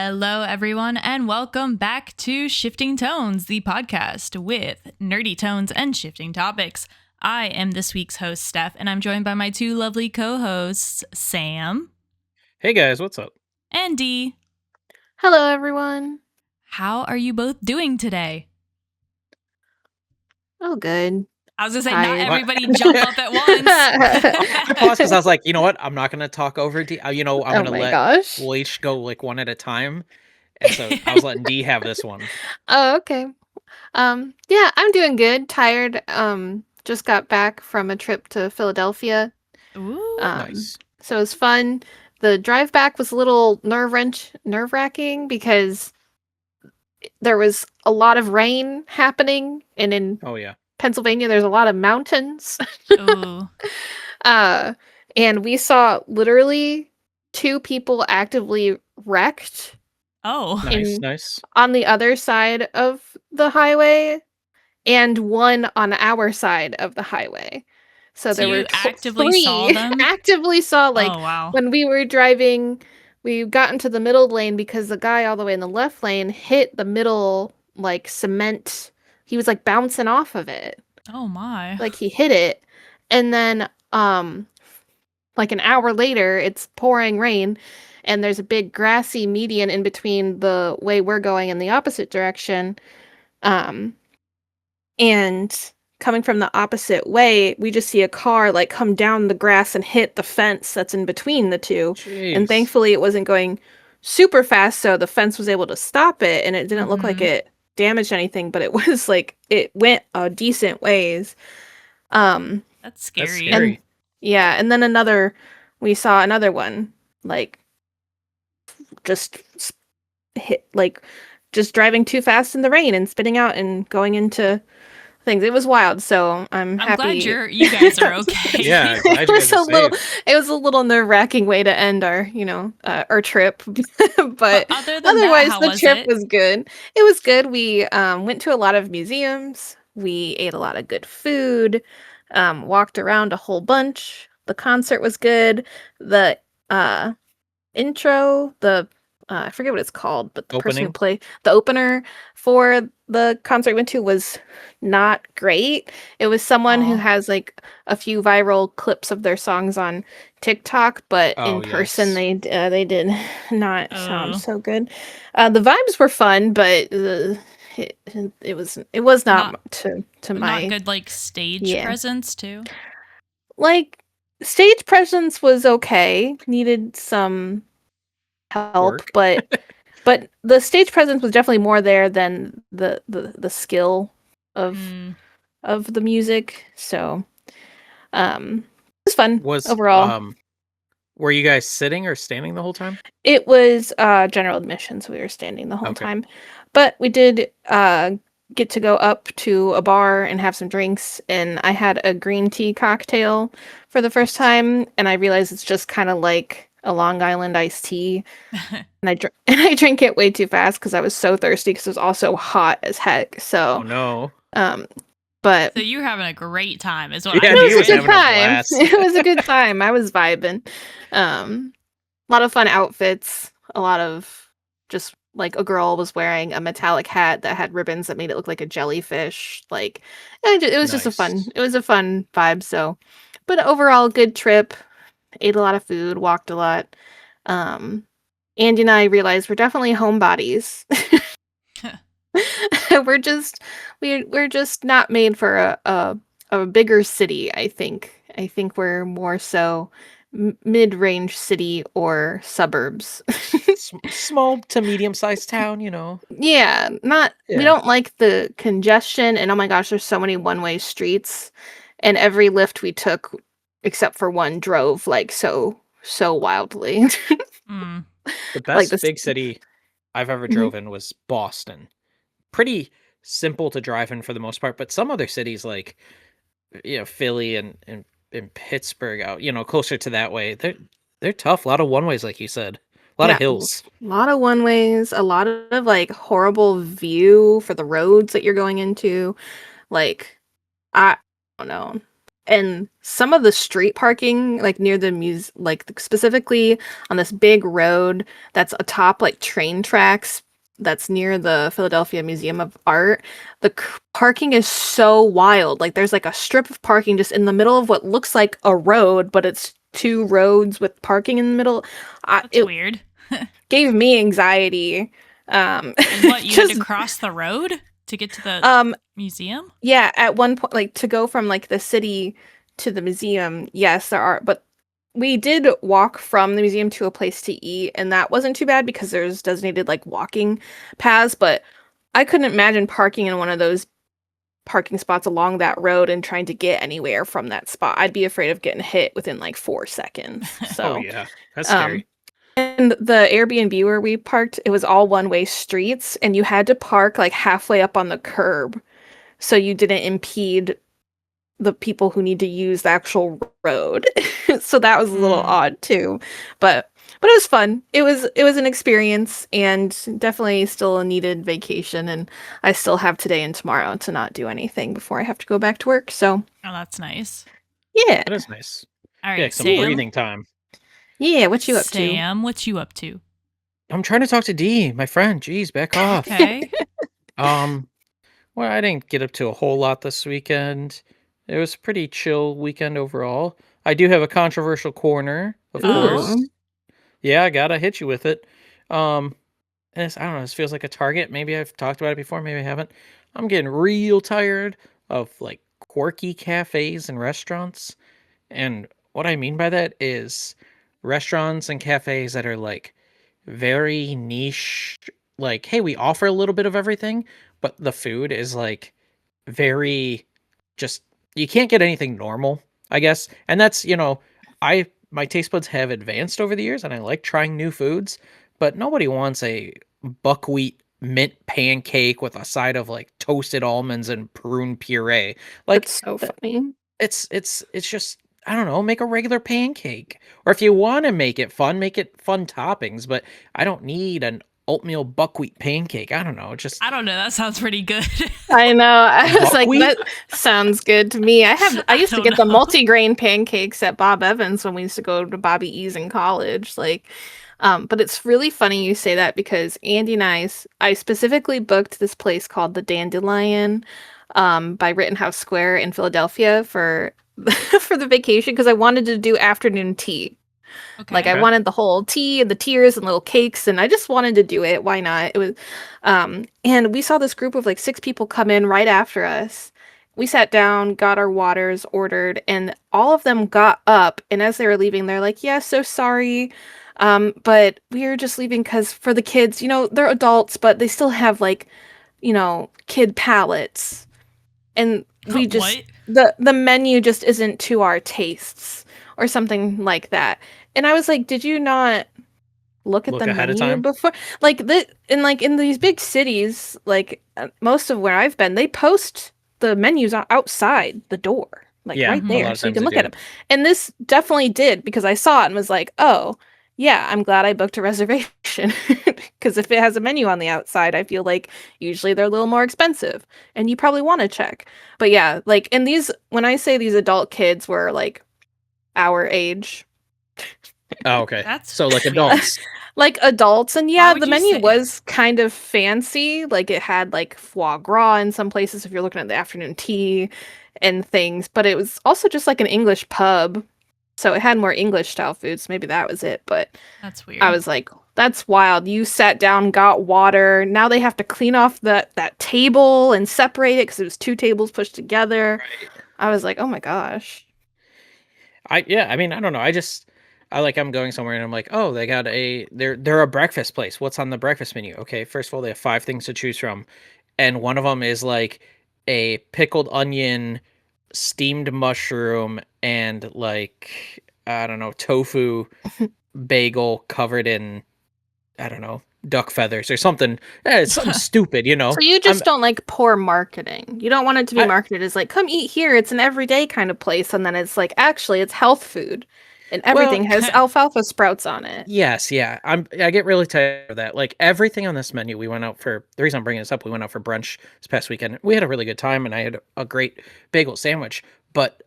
Hello, everyone, and welcome back to Shifting Tones, the podcast with nerdy tones and shifting topics. I am this week's host, Steph, and I'm joined by my two lovely co-hosts, Sam. Hey guys, what's up? And Dee. Hello, everyone. How are you both doing today? Oh, good. I was going to say, Tired. not everybody jump up at once. I paused because I was like, you know what? I'm not going to talk over Dee. I'm going to let we'll each go like one at a time. And so I was letting Dee have this one. Oh, okay. Yeah, I'm doing good. Tired. Just got back from a trip to Philadelphia. Ooh, nice. So it was fun. The drive back was a little nerve-wracking because there was a lot of rain happening, and in Pennsylvania, there's a lot of mountains. Ooh. And we saw literally 2 people actively wrecked. Oh, nice. On the other side of the highway, and one on our side of the highway. So there were actively 3. saw them? Actively saw, like, oh, wow. when we were driving, we got into the middle lane because the guy all the way in the left lane hit the middle, like, cement. He was, like, bouncing off of it. Oh, my. Like, he hit it. And then, like, an hour later, it's pouring rain, and there's a big grassy median in between the way we're going in the opposite direction. And coming from the opposite way, we just see a car like come down the grass and hit the fence that's in between the two. Jeez. And thankfully it wasn't going super fast, so the fence was able to stop it, and it didn't look like it damaged anything, but it was like it went a decent ways. That's scary. And then we saw another one, like just hit, like just driving too fast in the rain and spitting out and going into things. It was wild, so I'm happy. Glad you guys are okay. Yeah, it was a little nerve-wracking way to end our trip. but otherwise the trip was good. It was good. We went to a lot of museums. We ate a lot of good food. Walked around a whole bunch. The concert was good. The intro, I forget what it's called, but the person who played the opener for the concert I went to was not great. It was someone who has like a few viral clips of their songs on TikTok, but in person they did not sound so good. The vibes were fun, but it was not to my not good like stage presence too. Like stage presence was okay. Needed some help, but the stage presence was definitely more there than the skill of the music. So it was fun overall. Were you guys sitting or standing the whole time? It was general admission, so we were standing the whole time, but we did get to go up to a bar and have some drinks, and I had a green tea cocktail for the first time, and I realized it's just kind of like a Long Island iced tea, and I drank it way too fast because I was so thirsty because it was also hot as heck. So but so you were having a great time as well. It was a good time. It was a good time. I was vibing. A lot of fun outfits. A lot of just like a girl was wearing a metallic hat that had ribbons that made it look like a jellyfish. Like it was just a fun vibe. So, but overall, good trip. Ate a lot of food, walked a lot. Andy and I realized we're definitely homebodies. we're just not made for a bigger city. I think we're more so mid-range city or suburbs. Small to medium-sized town, Yeah, we don't like the congestion, and oh my gosh, there's so many one-way streets, and every lift we took except for one drove like so wildly. The best big city I've ever drove in was Boston. Pretty simple to drive in for the most part, but some other cities like Philly and Pittsburgh out, closer to that way, they're tough. A lot of one ways, like you said. A lot of hills. A lot of one ways, a lot of like horrible view for the roads that you're going into. Like I don't know. And some of the street parking, like near the like specifically on this big road that's atop like train tracks that's near the Philadelphia Museum of Art, the parking is so wild. Like there's like a strip of parking just in the middle of what looks like a road, but it's two roads with parking in the middle. That's weird. Gave me anxiety. And what, you had to cross the road to get to the museum? Yeah, at one point, like to go from like the city to the museum, yes, there are, but we did walk from the museum to a place to eat, and that wasn't too bad because there's designated like walking paths, but I couldn't imagine parking in one of those parking spots along that road and trying to get anywhere from that spot. I'd be afraid of getting hit within like 4 seconds. So oh yeah, that's scary. And the Airbnb where we parked, it was all one-way streets, and you had to park like halfway up on the curb so you didn't impede the people who need to use the actual road. So that was a little odd too. But it was fun. It was an experience, and definitely still a needed vacation, and I still have today and tomorrow to not do anything before I have to go back to work. So that's nice. Yeah. That is nice. All right, yeah, some Sam. breathing time. Yeah, what you up to? Sam, what you up to? I'm trying to talk to Dee, my friend. Jeez, back off. Okay. Well, I didn't get up to a whole lot this weekend. It was a pretty chill weekend overall. I do have a controversial corner, of course. Yeah, I gotta hit you with it. And I don't know, this feels like a target. Maybe I've talked about it before, maybe I haven't. I'm getting real tired of like quirky cafes and restaurants. And what I mean by that is restaurants and cafes that are like very niche, like, hey, we offer a little bit of everything, but the food is like very just, you can't get anything normal, I guess. And that's, my taste buds have advanced over the years and I like trying new foods, but nobody wants a buckwheat mint pancake with a side of like toasted almonds and prune puree. Like, that's so funny. It's just, I don't know, make a regular pancake. Or if you want to make it fun toppings, but I don't need an oatmeal buckwheat pancake. I don't know, I don't know, that sounds pretty good. I know. I was buckwheat? Like, that sounds good to me. I used to get the multigrain pancakes at Bob Evans when we used to go to Bobby E's in college. Like, but it's really funny you say that because Andy and I specifically booked this place called the Dandelion by Rittenhouse Square in Philadelphia for for the vacation because I wanted to do afternoon tea. Okay. Like I wanted the whole tea and the tears and little cakes, and I just wanted to do it. Why not? It was, and we saw this group of like 6 people come in right after us. We sat down, got our waters ordered, and all of them got up. And as they were leaving, they're like, "Yeah, so sorry, but we are just leaving because for the kids, they're adults, but they still have like, kid palates, and we just the menu just isn't to our tastes." Or something like that. And I was like, did you not look at the menu before? Like in these big cities, like most of where I've been, they post the menus outside the door, like right there, so you can look at them. And this definitely did because I saw it and was like, oh, yeah, I'm glad I booked a reservation because if it has a menu on the outside, I feel like usually they're a little more expensive and you probably want to check. But yeah, like in these, when I say these adult kids were like our age. Oh, okay. So like adults. Like adults. And yeah, the menu was kind of fancy. Like it had like foie gras in some places if you're looking at the afternoon tea and things. But it was also just like an English pub. So it had more English style foods. Maybe that was it. But that's weird. I was like, that's wild. You sat down, got water. Now they have to clean off that table and separate it because it was 2 tables pushed together. Right. I was like, oh my gosh. I mean, I don't know. I'm going somewhere and I'm like, oh, they got they're a breakfast place. What's on the breakfast menu? Okay, first of all, they have 5 things to choose from. And one of them is like a pickled onion, steamed mushroom, and like, I don't know, tofu bagel covered in, I don't know, duck feathers or something. It's something stupid, So you just don't like poor marketing. You don't want it to be marketed as like, come eat here. It's an everyday kind of place. And then it's like, actually, it's health food. And everything has alfalfa sprouts on it. Yes, yeah. I get really tired of that. Like everything on this menu, the reason I'm bringing this up, we went out for brunch this past weekend. We had a really good time and I had a great bagel sandwich. But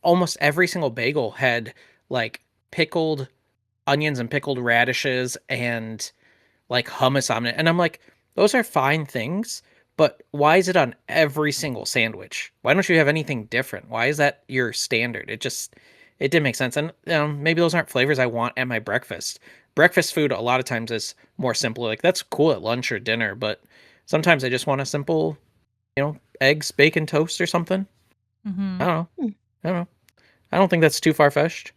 almost every single bagel had like pickled onions and pickled radishes and like hummus on it. And I'm like, those are fine things, but why is it on every single sandwich? Why don't you have anything different? Why is that your standard? It didn't make sense. And maybe those aren't flavors I want at my breakfast. Breakfast food a lot of times is more simple. Like that's cool at lunch or dinner, but sometimes I just want a simple, eggs, bacon, toast or something. Mm-hmm. I don't know. I don't think that's too far-fetched.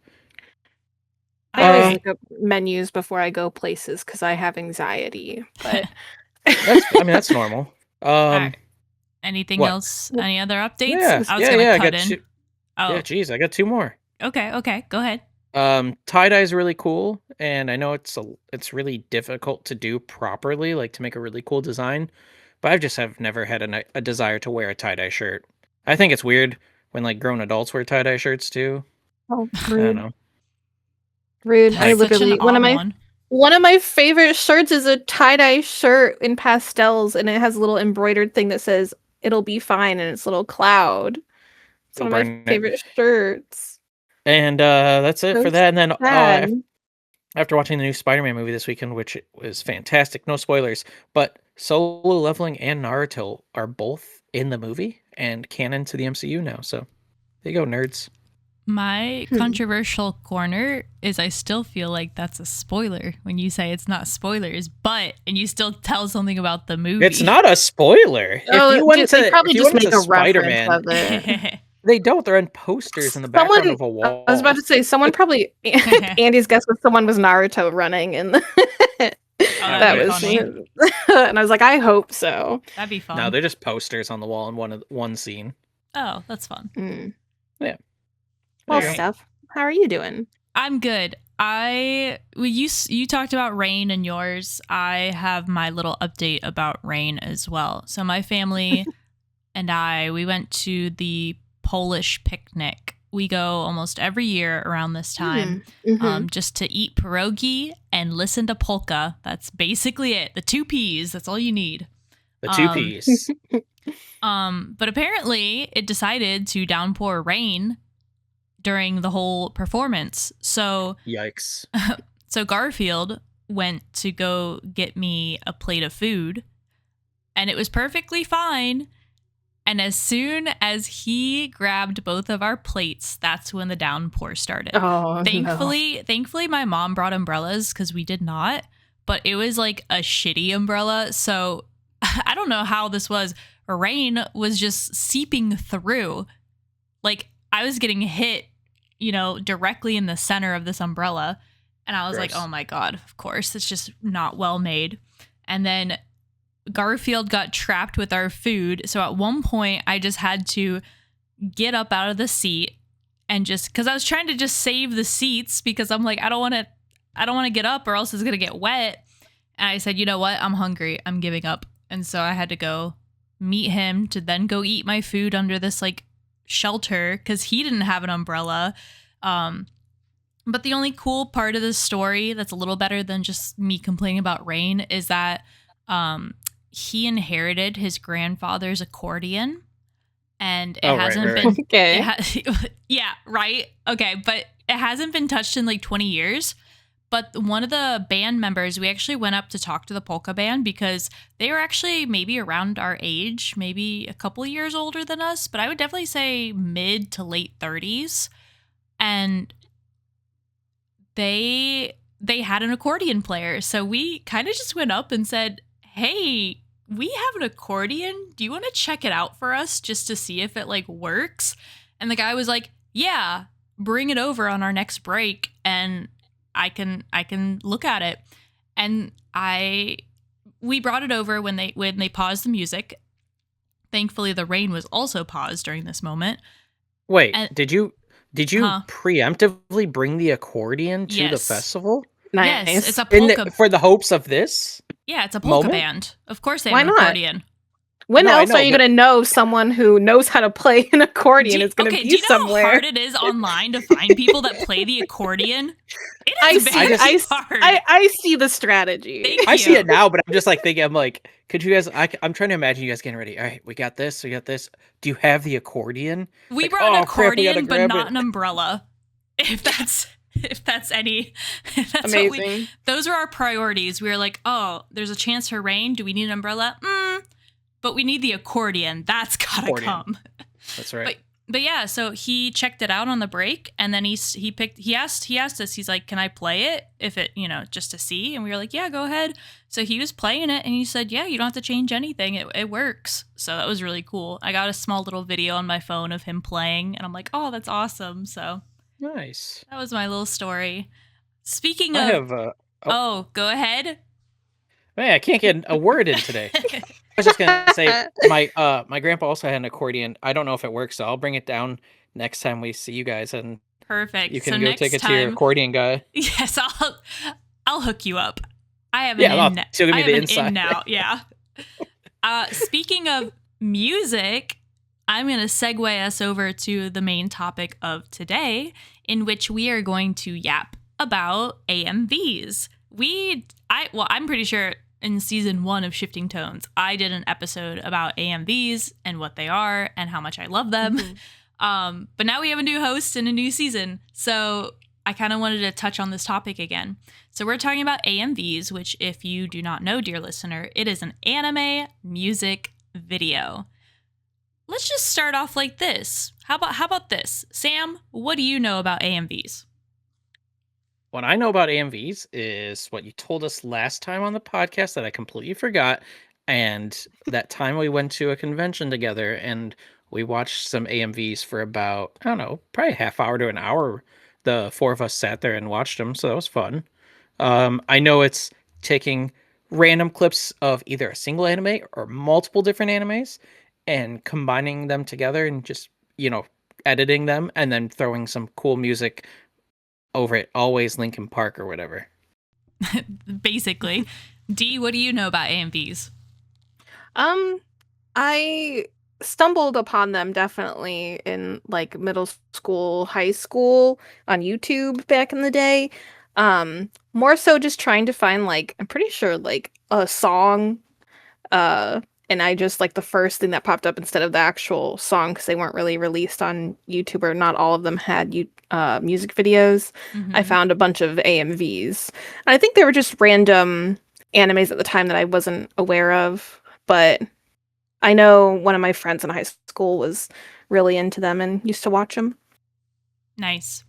I always look up menus before I go places because I have anxiety. But that's normal. Right. Anything else? Any other updates? Yeah, I was gonna cut in. Yeah, geez, I got 2 more. Okay, go ahead. Tie-dye is really cool, and I know it's really difficult to do properly, like to make a really cool design, but I just have never had a desire to wear a tie-dye shirt. I think it's weird when like grown adults wear tie-dye shirts too. Oh, rude. I don't know. Rude. I literally one of my favorite shirts is a tie-dye shirt in pastels, and it has a little embroidered thing that says "It'll be fine," and it's a little cloud. It's one of my favorite shirts. And that's it for that. And then after watching the new Spider-Man movie this weekend, which was fantastic, no spoilers, but Solo Leveling and Naruto are both in the movie and canon to the MCU now. So there you go, nerds. My controversial corner is I still feel like that's a spoiler when you say it's not spoilers, and you still tell something about the movie. It's not a spoiler. If you went to Spider-Man, they don't. They're on posters in the background of a wall. I was about to say, someone probably Andy's guess was someone was Naruto running in the that was funny. And I was like, I hope so. That'd be fun. No, they're just posters on the wall in one scene. Oh, that's fun. Yeah. Well, Steph, how are you doing? I'm good. You talked about rain and yours. I have my little update about rain as well. So my family and we went to the Polish picnic. We go almost every year around this time, just to eat pierogi and listen to polka. That's basically it. The 2 Ps. That's all you need. The 2 Ps. But apparently it decided to downpour rain during the whole performance. So yikes. So Garfield went to go get me a plate of food, and it was perfectly fine. And as soon as he grabbed both of our plates, that's when the downpour started. Oh, Thankfully, my mom brought umbrellas because we did not, but it was like a shitty umbrella. So I don't know how this was. Rain was just seeping through. Like I was getting hit, directly in the center of this umbrella. And I was like, oh my God, of course, it's just not well made. And then Garfield got trapped with our food. So at one point I just had to get up out of the seat and because I was trying to just save the seats because I'm like, I don't want to get up or else it's going to get wet. And I said, you know what? I'm hungry. I'm giving up. And so I had to go meet him to then go eat my food under this like shelter because he didn't have an umbrella. But the only cool part of this story that's a little better than just me complaining about rain is that he inherited his grandfather's accordion, and it hasn't been okay. Yeah, right. Okay, but it hasn't been touched in like 20 years. But one of the band members, we actually went up to talk to the polka band because they were actually maybe around our age, maybe a couple years older than us, but I would definitely say mid to late 30s. And they had an accordion player. So we kind of just went up and said, hey, we have an accordion. Do you want to check it out for us just to see if it like works? And the guy was like, yeah, bring it over on our next break and I can look at it. And we brought it over when they paused the music. Thankfully, the rain was also paused during this moment. Wait, did you preemptively bring the accordion to the festival? Nice. Yes, it's a polka for the hopes of this. Yeah, it's a polka band. Of course they have an accordion. When else are you going to know someone who knows how to play an accordion is going to be somewhere? How hard it is online to find people that play the accordion? It is very hard. I see the strategy. I see it now, but I'm just like thinking, I'm like, could you guys, I'm trying to imagine you guys getting ready. All right, we got this. Do you have the accordion? We brought an accordion, but not an umbrella. If that's amazing. Those are our priorities. We were like, oh, there's a chance for rain. Do we need an umbrella? But we need the accordion. That's gotta come. That's right. But yeah, so he checked it out on the break, and then he asked us, he's like, can I play it if it, just to see? And we were like, yeah, go ahead. So he was playing it, and he said, yeah, you don't have to change anything. It works. So that was really cool. I got a small little video on my phone of him playing, and I'm like, oh, that's awesome. So nice. That was my little story. Speaking of, go ahead. Man, I can't get a word in today. I was just gonna say my grandpa also had an accordion. I don't know if it works, so I'll bring it down next time we see you guys, and perfect. You can go take it to your accordion guy. Yes, I'll hook you up. I have an in now. Yeah. Speaking of music, I'm gonna segue us over to the main topic of today, in which we are going to yap about AMVs. I'm pretty sure in season 1 of Shifting Tones, I did an episode about AMVs and what they are and how much I love them. Mm-hmm. But now we have a new host and a new season. So I kind of wanted to touch on this topic again. So we're talking about AMVs, which if you do not know, dear listener, it is an anime music video. Let's just start off like this. How about this? Sam, what do you know about AMVs? What I know about AMVs is what you told us last time on the podcast that I completely forgot. And that time we went to a convention together and we watched some AMVs for about, I don't know, probably a half hour to an hour. The 4 of us sat there and watched them. So that was fun. I know it's taking random clips of either a single anime or multiple different animes and combining them together and just, editing them and then throwing some cool music over it, always Linkin Park or whatever. Basically. Dee, what do you know about AMVs? I stumbled upon them definitely in like middle school, high school on YouTube back in the day. More so just trying to find I'm pretty sure a song, and I just the first thing that popped up instead of the actual song, because they weren't really released on YouTube, or not all of them had music videos. Mm-hmm. I found a bunch of AMVs. And I think they were just random animes at the time that I wasn't aware of, but I know one of my friends in high school was really into them and used to watch them. Nice.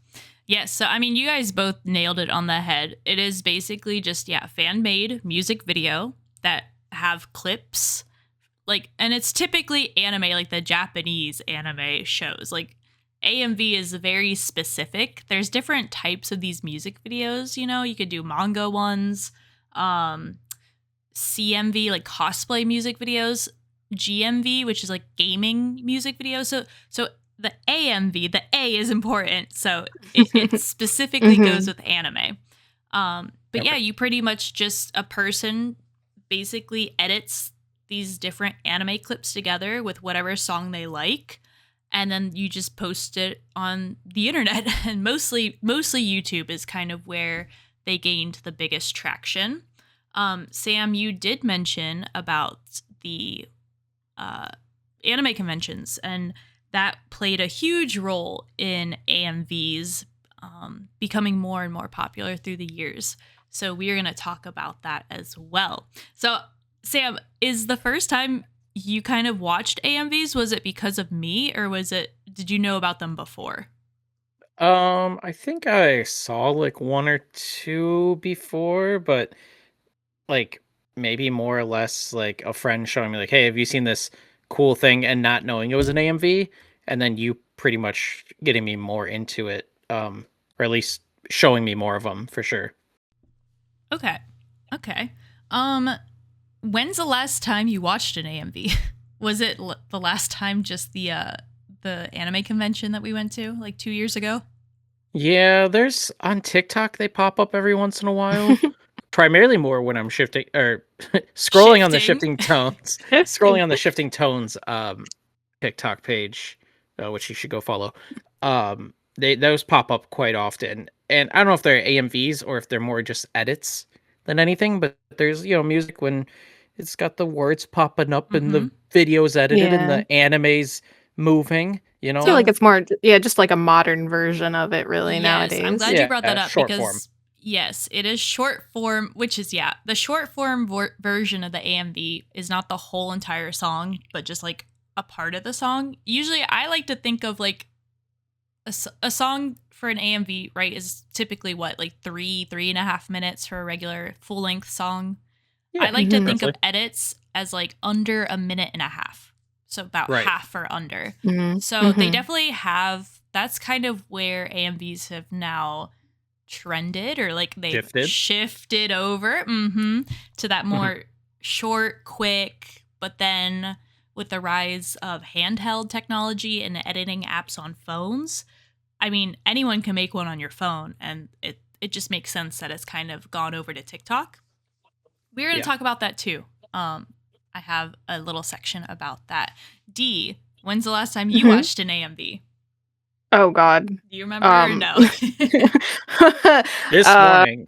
Yes, so I mean, you guys both nailed it on the head. It is basically just, fan-made music video that have clips. And it's typically anime, like the Japanese anime shows. AMV is very specific. There's different types of these music videos, you could do manga ones, CMV, cosplay music videos, GMV, which is gaming music videos. So the AMV, the A is important. So it specifically goes with anime. But yeah, you pretty much just a person basically edits these different anime clips together with whatever song they like, and then you just post it on the internet. And mostly YouTube is kind of where they gained the biggest traction. Sam, you did mention about the anime conventions, and that played a huge role in AMVs becoming more and more popular through the years. So we're going to talk about that as well. So Sam, is the first time you kind of watched AMVs, was it because of me, or did you know about them before? I think I saw 1 or 2 before, but maybe more or less a friend showing me hey, have you seen this cool thing, and not knowing it was an AMV, and then you pretty much getting me more into it, or at least showing me more of them for sure. Okay. When's the last time you watched an AMV? Was it the last time just the anime convention that we went to 2 years ago? Yeah, there's on TikTok, they pop up every once in a while. primarily more when I'm shifting or scrolling on the shifting tones. Scrolling on the shifting tones TikTok page, which you should go follow. Those pop up quite often, and I don't know if they're AMVs or if they're more just edits than anything. But there's music when it's got the words popping up and the videos edited and the animes moving. I feel like it's more, just like a modern version of it, really, nowadays. I'm glad you brought that up because form. Yes, it is short form, which is the short form version of the AMV is not the whole entire song, but just like a part of the song. Usually, I like to think of like a song for an AMV, right, is typically what, like 3.5 minutes for a regular full length song. I like to think of edits as like under a minute and a half. So about half or under. So they definitely have, that's kind of where AMVs have now trended, or like they've shifted over to that more short, quick, but then with the rise of handheld technology and editing apps on phones, I mean, anyone can make one on your phone, and it just makes sense that it's kind of gone over to TikTok. We're going to talk about that too. I have a little section about that. Dee, when's the last time you watched an AMV? Oh, God. Do you remember or no? This morning.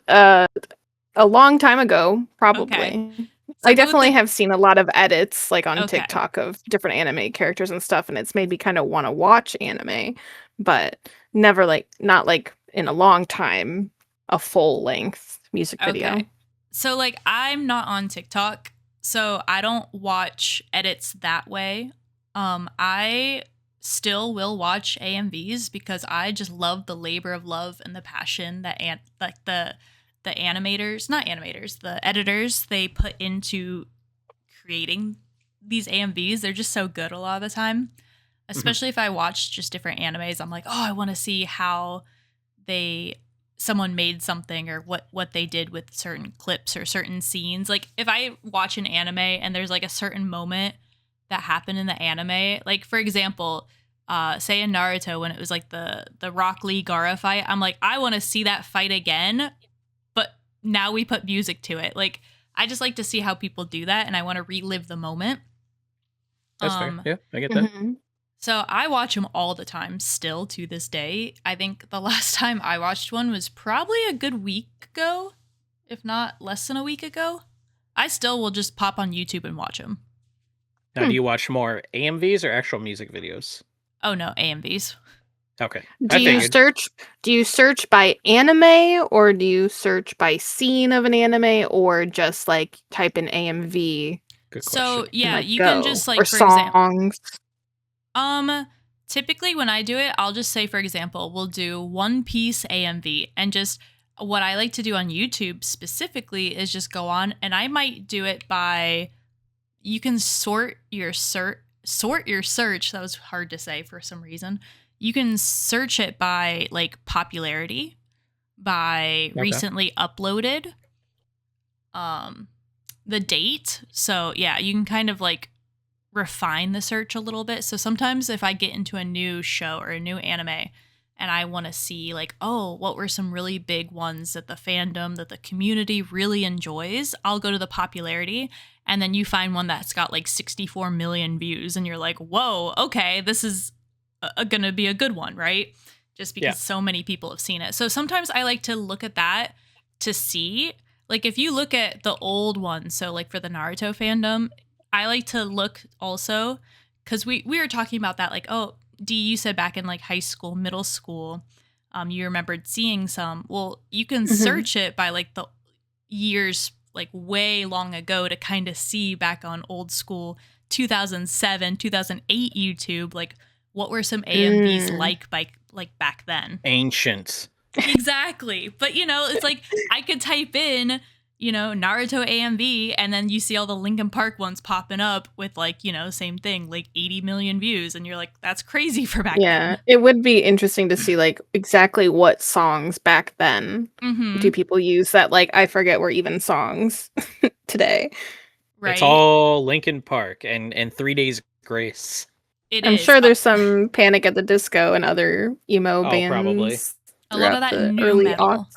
A long time ago, probably. Okay. So I definitely have seen a lot of edits like on TikTok of different anime characters and stuff, and it's made me kind of want to watch anime, but never not like in a long time, a full length music video. So like I'm not on TikTok, so I don't watch edits that way. I still will watch AMVs because I just love the labor of love and the passion that the animators, not animators, the editors, they put into creating these AMVs. They're just so good a lot of the time, especially if I watch just different animes. I'm like, oh, I want to see how someone made something, or what they did with certain clips or certain scenes. Like if I watch an anime and there's like a certain moment that happened in the anime, like for example, say in Naruto when it was like the Rock Lee Gaara fight, I'm like, I want to see that fight again, but now we put music to it. Like I just like to see how people do that, and I want to relive the moment. That's fair. Yeah, I get that. So I watch them all the time still to this day. I think the last time I watched one was probably a good week ago, if not less than a week ago. I still will just pop on YouTube and watch them. Now, do you watch more AMVs or actual music videos? Oh no, AMVs. Okay. Do you search by anime, or do you search by scene of an anime, or just like type in AMV? Good question. So yeah, like you go, can just like or for songs. Example, typically when I do it, I'll just say, for example, we'll do One Piece AMV, and just what I like to do on YouTube specifically is just go on, and I might do it by, you can sort your search. That was hard to say for some reason. You can search it by like popularity, by recently uploaded, the date. So yeah, you can kind of like refine the search a little bit. So sometimes if I get into a new show or a new anime and I want to see like, oh, what were some really big ones that the fandom, that the community really enjoys, I'll go to the popularity, and then you find one that's got like 64 million views, and you're like, whoa, okay, this is gonna be a good one, right? Just because so many people have seen it. So sometimes I like to look at that to see, like if you look at the old ones, so like for the Naruto fandom, I like to look also, because we were talking about that, like, oh, Dee, you said back in like high school, middle school, you remembered seeing some. Well, you can search it by like the years like way long ago to kind of see back on old school 2007, 2008 YouTube, like what were some AMVs like back then? Ancient. Exactly. But it's like I could type in, Naruto AMV, and then you see all the Linkin Park ones popping up with like, same thing, like 80 million views. And you're like, that's crazy for back then. Yeah, it would be interesting to see like exactly what songs back then do people use that, like, I forget were even songs today. Right. It's all Linkin Park and 3 Days Grace. I'm sure there's some Panic at the Disco and other emo bands. Probably. A lot of that new early metal.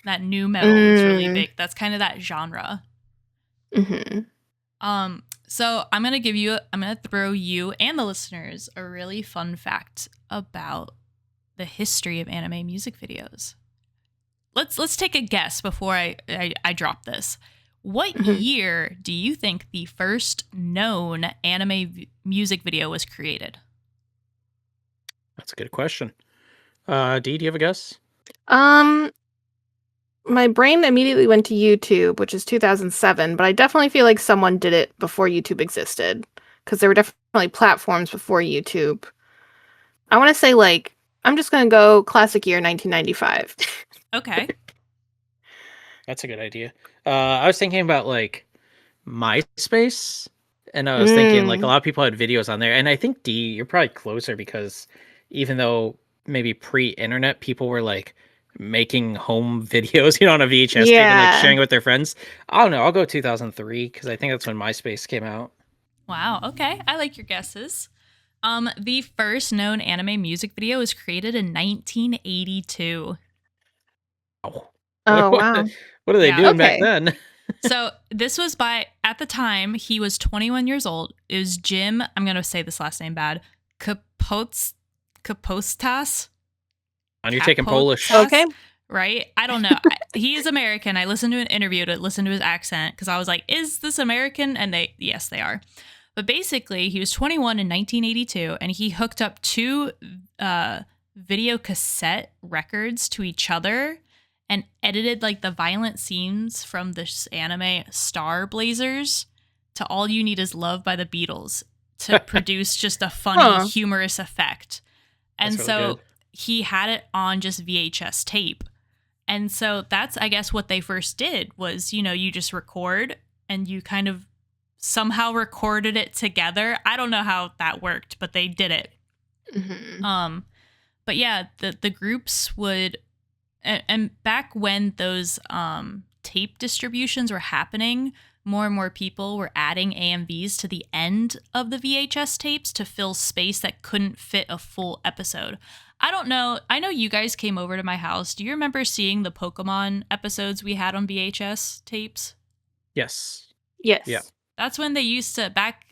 That new metal was really big. That's kind of that genre. Mm-hmm. So I'm gonna throw you and the listeners a really fun fact about the history of anime music videos. Let's take a guess before I drop this. What year do you think the first known anime music video was created? That's a good question. Dee, do you have a guess? My brain immediately went to YouTube, which is 2007, but I definitely feel like someone did it before YouTube existed, because there were definitely platforms before YouTube. I want to say, like, I'm just going to go classic year 1995. Okay. That's a good idea. I was thinking about, like, MySpace, and I was thinking, like, a lot of people had videos on there, and I think, Dee, you're probably closer, because even though maybe pre-internet, people were, like, making home videos, on a VHS tape and like sharing it with their friends. I don't know. I'll go 2003 because I think that's when MySpace came out. Wow. Okay. I like your guesses. The first known anime music video was created in 1982. Oh wow. What are they doing back then? So this was at the time, he was 21 years old. It was Jim, I'm going to say this last name bad, Kapostas. You're taking Polish. Okay. Right? I don't know. He is American. I listened to an interview to listen to his accent because I was like, is this American? And yes, they are. But basically, he was 21 in 1982, and he hooked up two video cassette records to each other and edited like the violent scenes from this anime Star Blazers to All You Need Is Love by the Beatles to produce just a funny, humorous effect. And that's really good. He had it on just VHS tape. And so that's, I guess, what they first did was, you just record and you kind of somehow recorded it together. I don't know how that worked, but they did it. Mm-hmm. But yeah, the groups would, and back when those tape distributions were happening, more and more people were adding AMVs to the end of the VHS tapes to fill space that couldn't fit a full episode. I don't know. I know you guys came over to my house. Do you remember seeing the Pokemon episodes we had on VHS tapes? Yes. Yes. Yeah. That's when they used to, back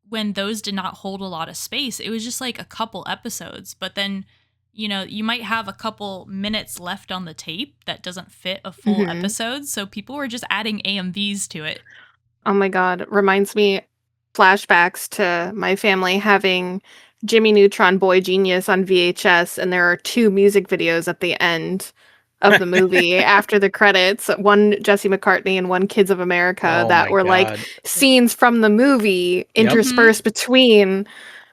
when those did not hold a lot of space. It was just like a couple episodes. But then, you might have a couple minutes left on the tape that doesn't fit a full episode. So people were just adding AMVs to it. Oh my God. Reminds me flashbacks to my family having Jimmy Neutron Boy Genius on VHS, and there are two music videos at the end of the movie after the credits, one Jesse McCartney and one Kids of America, that were like scenes from the movie interspersed between.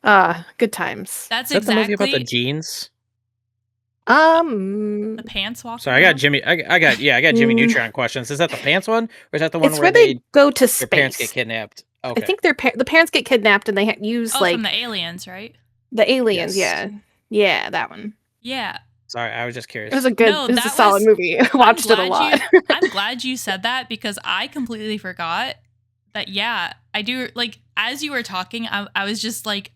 Good times. That's exactly the movie about the jeans. The pants walk. Sorry, I got Jimmy Neutron questions. Is that the pants one, or is that the one where they go to space? Their parents get kidnapped. Okay. I think the parents get kidnapped and they use from the aliens, right? The aliens, yeah, that one. Yeah. Sorry, I was just curious. It was a solid movie. I watched it a lot. I'm glad you said that because I completely forgot that. Yeah, I do. Like as you were talking, I was just like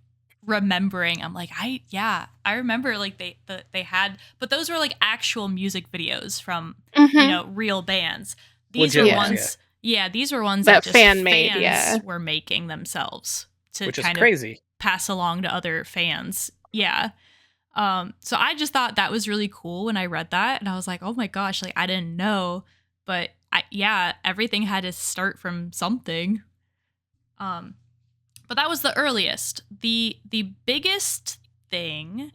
remembering. I'm like, I remember like they had, but those were like actual music videos from real bands. These were ones. Yeah, these were ones that just fans were making themselves to which kind is crazy. of pass along to other fans. Yeah. So I just thought that was really cool when I read that, and I was like, oh my gosh, like I didn't know, but everything had to start from something. But that was the earliest. The biggest thing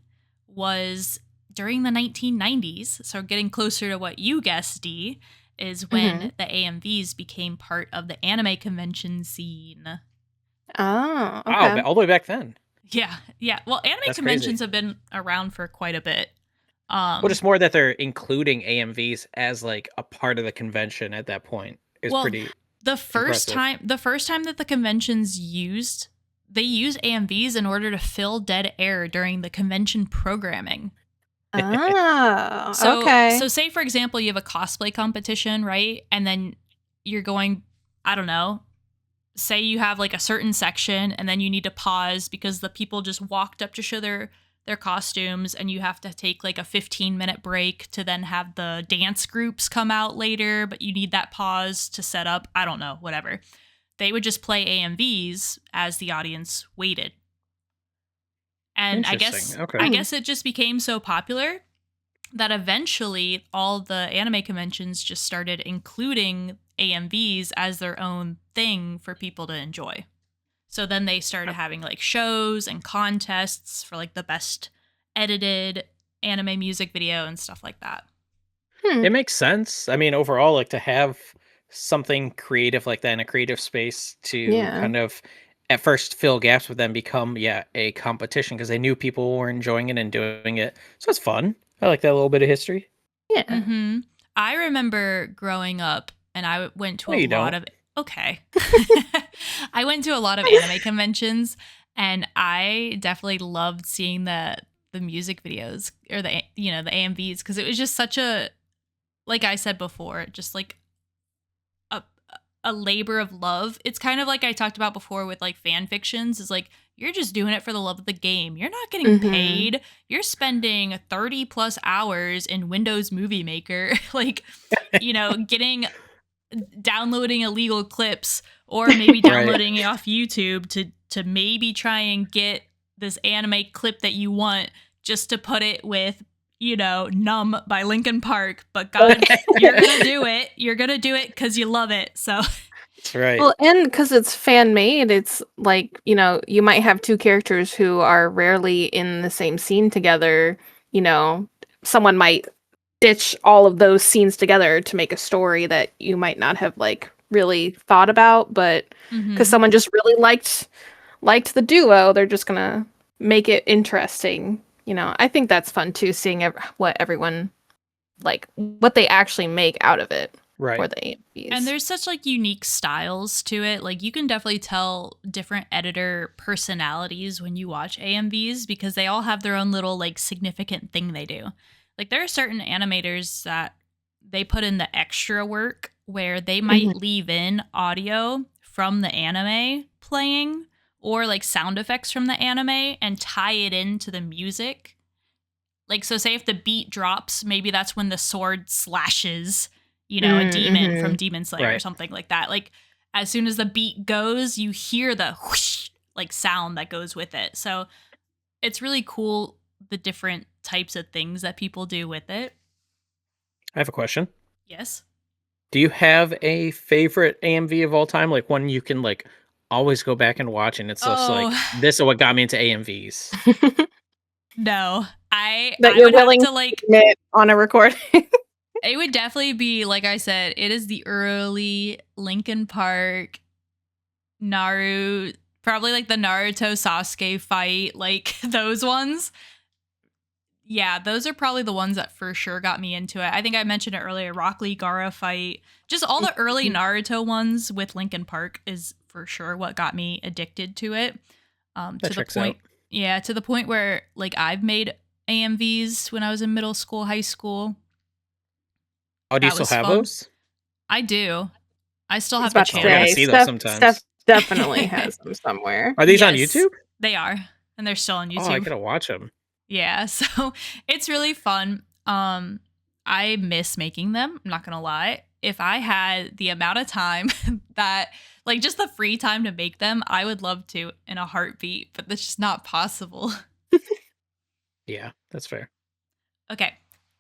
was during the 1990s. So getting closer to what you guessed, Dee, is when the AMVs became part of the anime convention scene. Oh, okay. Wow, all the way back then. Yeah. Well, anime conventions have been around for quite a bit. Well, just more that they're including AMVs as like a part of the convention at that point is pretty. The first time that the conventions used AMVs in order to fill dead air during the convention programming. Oh, So say, for example, you have a cosplay competition, right? And then you're going, I don't know, say you have like a certain section and then you need to pause because the people just walked up to show their their costumes, and you have to take like a 15-minute break to then have the dance groups come out later, but you need that pause to set up. I don't know, whatever. They would just play AMVs as the audience waited. And I guess it just became so popular that eventually all the anime conventions just started including AMVs as their own thing for people to enjoy. So then they started having like shows and contests for like the best edited anime music video and stuff like that. It makes sense. I mean, overall, like to have something creative like that in a creative space to kind of at first fill gaps, but then become a competition because they knew people were enjoying it and doing it. So it's fun. I like that little bit of history. Yeah. Mm-hmm. I remember growing up and I went to a lot of... Okay. I went to a lot of anime conventions and I definitely loved seeing the music videos or the AMVs because it was just such a, like I said before, just like a labor of love. It's kind of like I talked about before with like fan fictions is like you're just doing it for the love of the game. You're not getting paid. You're spending 30 plus hours in Windows Movie Maker, like, downloading illegal clips or maybe downloading it off YouTube to maybe try and get this anime clip that you want just to put it with, Numb by Linkin Park. But God, you're going to do it. You're going to do it because you love it. So that's right. Well, and because it's fan made, it's like, you might have two characters who are rarely in the same scene together. Someone might ditch all of those scenes together to make a story that you might not have like really thought about, but because someone just really liked the duo, they're just gonna make it interesting. I think that's fun too, seeing what everyone like, what they actually make out of it for the AMVs. And there's such like unique styles to it. Like you can definitely tell different editor personalities when you watch AMVs because they all have their own little like significant thing they do. Like there are certain animators that they put in the extra work where they might leave in audio from the anime playing or like sound effects from the anime and tie it into the music. Like, so say if the beat drops, maybe that's when the sword slashes, a demon from Demon Slayer or something like that. Like as soon as the beat goes, you hear the whoosh like sound that goes with it. So it's really cool, the different types of things that people do with it. I have a question. Yes. Do you have a favorite AMV of all time? Like one you can like always go back and watch and it's just like, this is what got me into AMVs. No. I you're would willing have to like admit on a recording. It would definitely be, like I said, it is the early Linkin Park, Naruto, probably like the Naruto Sasuke fight, like those ones. Yeah, those are probably the ones that for sure got me into it. I think I mentioned it earlier, Rock Lee Gaara fight. Just all the early Naruto ones with Linkin Park is for sure what got me addicted to it. To the point, to the point where like I've made AMVs when I was in middle school, high school. Oh, do you still have those? I do. I still have the channel. I see those sometimes. Steph definitely has them somewhere. Are these on YouTube? They are, and they're still on YouTube. Oh, I gotta watch them. Yeah, so it's really fun. I miss making them. I'm not gonna lie. If I had the amount of time that, like, just the free time to make them, I would love to in a heartbeat. But that's just not possible. Yeah, that's fair. Okay.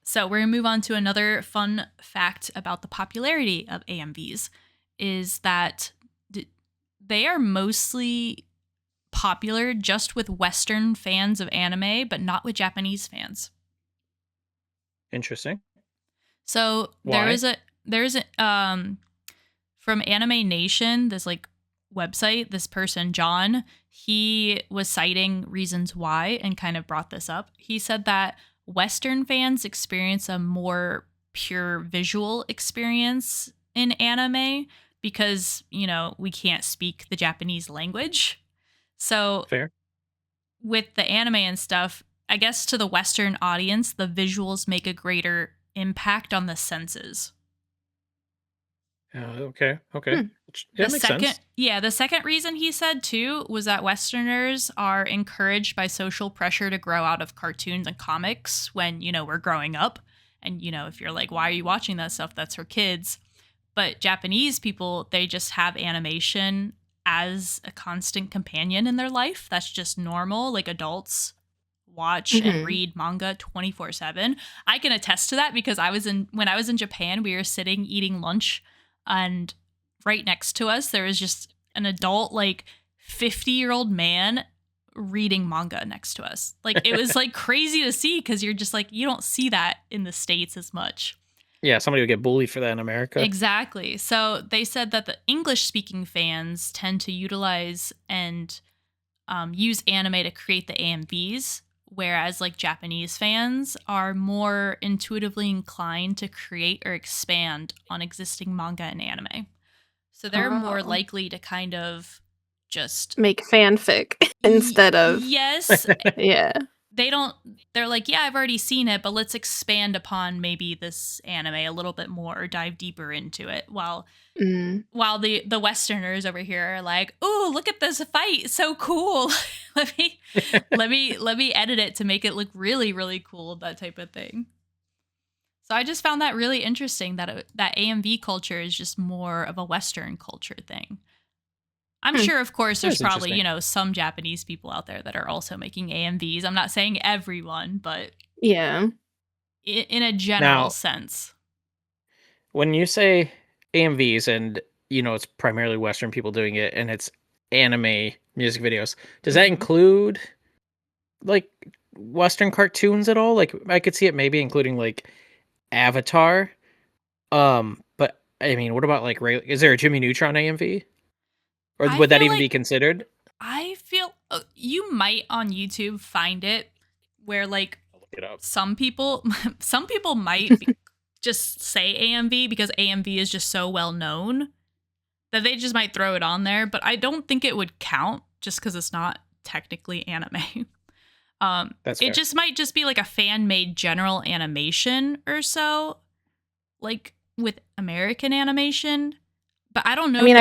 So we're going to move on to another fun fact about the popularity of AMVs is that they are mostly popular just with Western fans of anime, but not with Japanese fans. Interesting. So Why? there's from Anime Nation, this like website, this person, John, he was citing reasons why and kind of brought this up. He said that Western fans experience a more pure visual experience in anime because, we can't speak the Japanese language. So fair. With the anime and stuff, I guess to the Western audience, the visuals make a greater impact on the senses. Okay. Hmm. Yeah, makes sense. The second reason he said too was that Westerners are encouraged by social pressure to grow out of cartoons and comics when, we're growing up. And, if you're like, why are you watching that stuff? That's for kids. But Japanese people, they just have animation as a constant companion in their life. That's just normal. Like adults watch and read manga 24/7. I can attest to that because when I was in Japan, we were sitting eating lunch, and right next to us there was just an adult, like 50-year-old man reading manga next to us. Like it was like crazy to see because you're just like, you don't see that in the States as much. Yeah, somebody would get bullied for that in America. Exactly. So they said that the English-speaking fans tend to utilize and use anime to create the AMVs, whereas like Japanese fans are more intuitively inclined to create or expand on existing manga and anime. So they're more likely to kind of just make fanfic instead of... Yes. Yeah. They're like, yeah, I've already seen it, but let's expand upon maybe this anime a little bit more or dive deeper into it. While the Westerners over here are like, oh, look at this fight. So cool. let me edit it to make it look really, really cool. That type of thing. So I just found that really interesting that AMV culture is just more of a Western culture thing. I'm sure, of course, there's probably, some Japanese people out there that are also making AMVs. I'm not saying everyone, but yeah, in a general sense. When you say AMVs and, it's primarily Western people doing it and it's anime music videos, does that include like Western cartoons at all? Like I could see it maybe including like Avatar. But I mean, what about like, is there a Jimmy Neutron AMV? Or would that even be considered? I feel you might on YouTube find it where like some people might just say AMV because AMV is just so well known that they just might throw it on there. But I don't think it would count just because it's not technically anime. That's fair. It just might just be like a fan made general animation or so, like with American animation. But I don't know. I mean,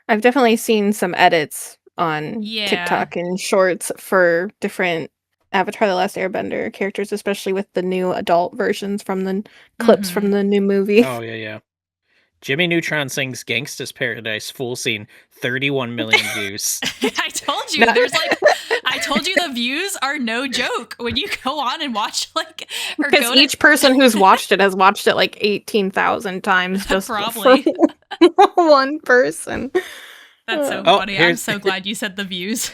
I've definitely seen some edits on TikTok and shorts for different Avatar: The Last Airbender characters, especially with the new adult versions from the clips from the new movie. Oh, yeah. Jimmy Neutron sings Gangsta's Paradise full scene, 31 million views. I told you, I told you the views are no joke when you go on and watch because each person who's watched it has watched it like 18,000 times just probably one person. That's so funny. I'm so glad you said the views.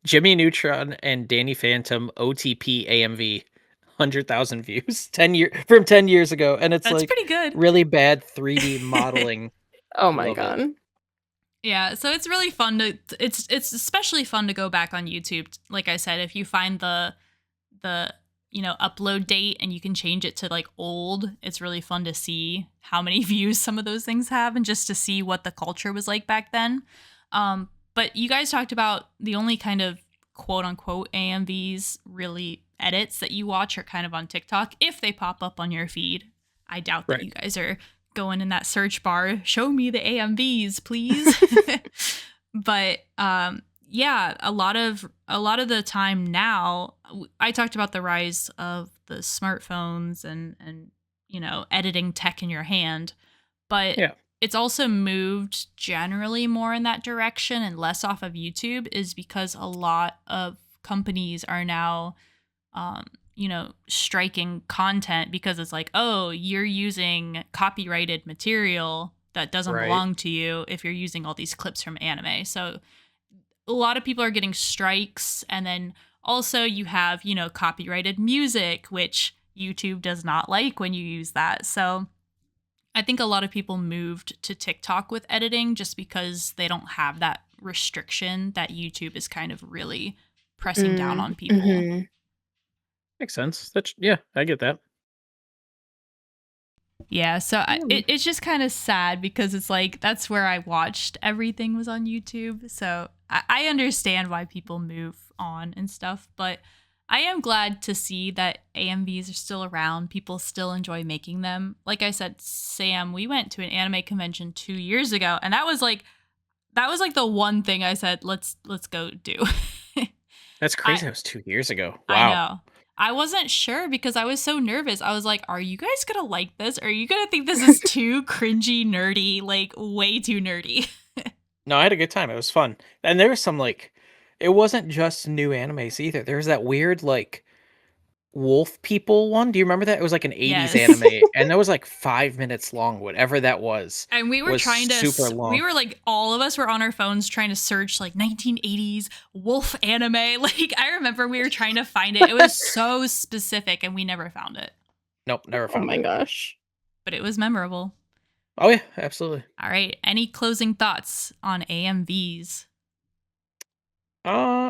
Jimmy Neutron and Danny Phantom OTP AMV. 100,000 views 10 years ago, and that's like pretty good. Really bad 3D modeling. Oh my god. Yeah, so it's really fun it's especially fun to go back on YouTube. Like I said, if you find the upload date and you can change it to like old, it's really fun to see how many views some of those things have and just to see what the culture was like back then. But you guys talked about the only kind of quote unquote AMVs really edits that you watch are kind of on TikTok if they pop up on your feed. I doubt that you guys are going in that search bar, show me the AMVs, please. But yeah, a lot of the time now, I talked about the rise of the smartphones and editing tech in your hand, but it's also moved generally more in that direction and less off of YouTube is because a lot of companies are now striking content because it's like, oh, you're using copyrighted material that doesn't belong to you if you're using all these clips from anime. So a lot of people are getting strikes. And then also you have, copyrighted music, which YouTube does not like when you use that. So I think a lot of people moved to TikTok with editing just because they don't have that restriction that YouTube is kind of really pressing down on people. Mm-hmm. Makes sense. I get that. Yeah, so it's just kind of sad because it's like that's where I watched everything was on YouTube. So I understand why people move on and stuff, but I am glad to see that AMVs are still around. People still enjoy making them. Like I said, Sam, we went to an anime convention 2 years ago, and that was like the one thing I said, let's go do. That's crazy. That was 2 years ago. Wow. I know. I wasn't sure because I was so nervous. I was like, are you guys going to like this? Or are you going to think this is too cringy, nerdy, like way too nerdy? No, I had a good time. It was fun. And there was some like, it wasn't just new animes either. There was that weird like wolf people one. Do you remember that? It was like an 80s anime, and that was like 5 minutes long, whatever that was. And we were trying to super long. We were like, all of us were on our phones trying to search like 1980s wolf anime. Like I remember we were trying to find it. It was so specific and we never found it. Nope, never found it. Oh my gosh. But it was memorable. Oh yeah, absolutely. All right. Any closing thoughts on AMVs?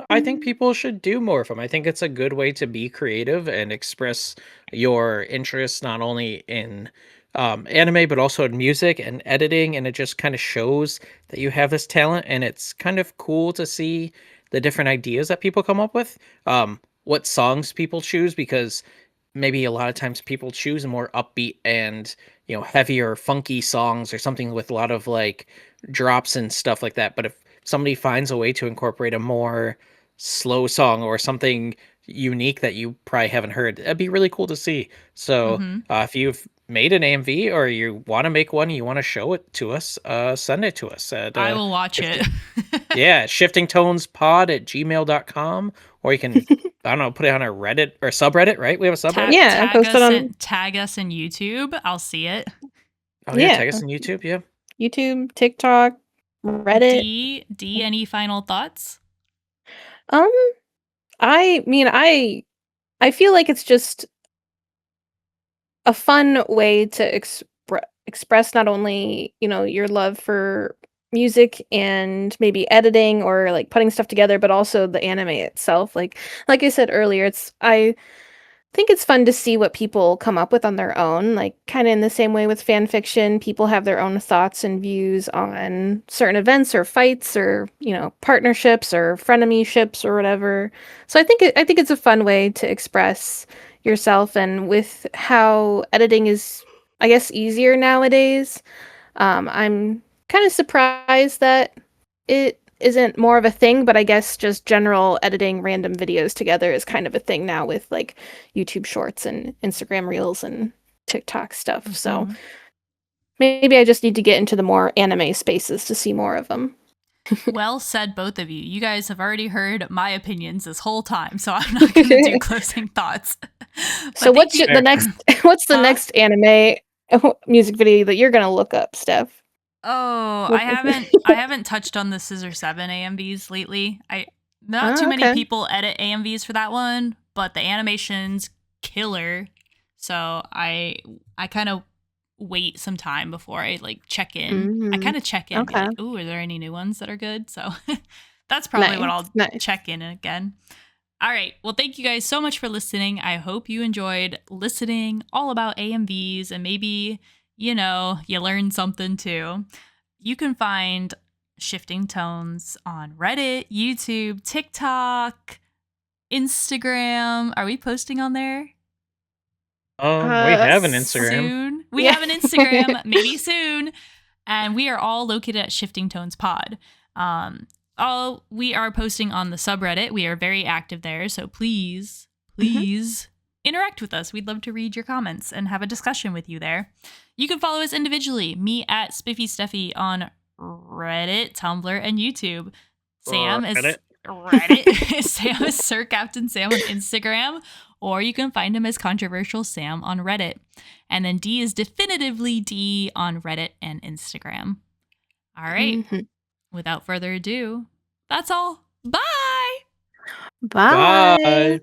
I think people should do more of them. I think it's a good way to be creative and express your interests not only in anime but also in music and editing, and it just kind of shows that you have this talent, and it's kind of cool to see the different ideas that people come up with. What songs people choose, because maybe a lot of times people choose more upbeat and heavier funky songs or something with a lot of like drops and stuff like that. But if somebody finds a way to incorporate a more slow song or something unique that you probably haven't heard, that'd be really cool to see. So if you've made an AMV or you want to make one, you want to show it to us, send it to us. I will watch it. Yeah, shiftingtonespod@gmail.com, or you can, I don't know, put it on our Reddit or subreddit, right? We have a subreddit? Tag us in YouTube. I'll see it. Oh yeah, tag us in YouTube, yeah. YouTube, TikTok, Reddit. Dee, any final thoughts? I mean, I feel like it's just a fun way to express not only, your love for music and maybe editing or like putting stuff together, but also the anime itself. Like I said earlier, I think it's fun to see what people come up with on their own, like kind of in the same way with fan fiction. People have their own thoughts and views on certain events or fights or, partnerships or frenemyships or whatever. So I think it's a fun way to express yourself, and with how editing is, I guess, easier nowadays, I'm kind of surprised that it isn't more of a thing, but I guess just general editing random videos together is kind of a thing now with like YouTube Shorts and Instagram Reels and TikTok stuff. Mm-hmm. So maybe I just need to get into the more anime spaces to see more of them. Well said, both of you. You guys have already heard my opinions this whole time, so I'm not going to do closing thoughts. So what's the next anime music video that you're going to look up, Steph? Oh, I haven't touched on the Scissor 7 AMVs lately. Not too many people edit AMVs for that one, but the animation's killer. So I kind of wait some time before I like check in. Mm-hmm. I kind of check in. Okay. Like, ooh, are there any new ones that are good? So that's probably what I'll check in again. All right. Well, thank you guys so much for listening. I hope you enjoyed listening all about AMVs, and maybe, you learned something too. You can find Shifting Tones on Reddit, YouTube, TikTok, Instagram. Are we posting on there? We have an Instagram. Soon. We have an Instagram, maybe soon. And we are all located at Shifting Tones Pod. We are posting on the subreddit. We are very active there. So please interact with us. We'd love to read your comments and have a discussion with you there. You can follow us individually. Me at Spiffy Steffi on Reddit, Tumblr, and YouTube. Sam is Reddit. Sam is Sir Captain Sam on Instagram, or you can find him as Controversial Sam on Reddit. And then Dee is definitively Dee on Reddit and Instagram. All right. Mm-hmm. Without further ado, that's all. Bye. Bye.